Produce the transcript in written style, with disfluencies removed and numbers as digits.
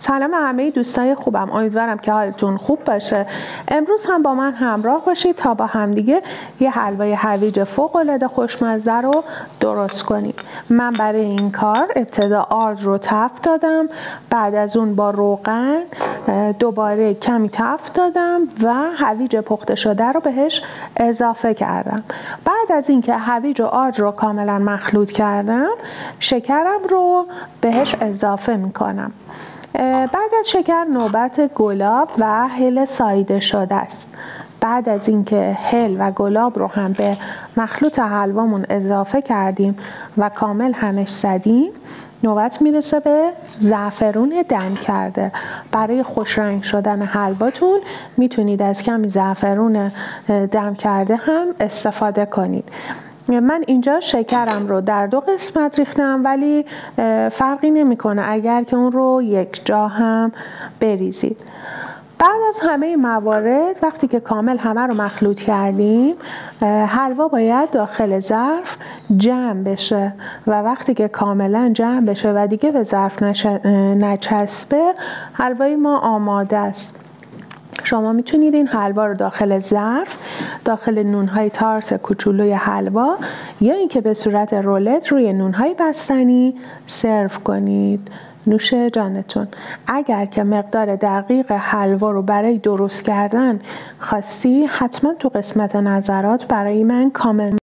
سلام همه دوستای خوبم، امیدوارم که حالتون خوب باشه. امروز هم با من همراه باشید تا با همدیگه یه حلوای هویج فوق‌العاده خوشمزه رو درست کنیم. من برای این کار ابتدا آرد رو تفت دادم، بعد از اون با روغن دوباره کمی تفت دادم و هویج پخته شده رو بهش اضافه کردم. بعد از اینکه هویج و آرد رو کاملا مخلوط کردم، شکرم رو بهش اضافه میکنم. بعد از شکر نوبت گلاب و هل ساییده شده است. بعد از اینکه هل و گلاب رو هم به مخلوط حلوامون اضافه کردیم و کامل همش زدیم، نوبت میرسه به زعفرون دم کرده. برای خوش رنگ شدن حلواتون میتونید از کمی زعفرون دم کرده هم استفاده کنید. من اینجا شکرم رو در 2 قسمت ریختم، ولی فرقی نمیکنه اگر که اون رو یک جا هم بریزید. بعد از همه موارد وقتی که کامل همه رو مخلوط کردیم، حلوا باید داخل ظرف جمع بشه و وقتی که کاملا جمع بشه و دیگه به ظرف نچسبه، حلوای ما آماده است. شما میتونید این حلوا رو داخل ظرف، داخل نونهای تارت کوچولوی حلوا یا اینکه به صورت رولت روی نونهای بستنی سرو کنید. نوش جانتون. اگر که مقدار دقیق حلوا رو برای درست کردن خواستی، حتما تو قسمت نظرات برای من کامنت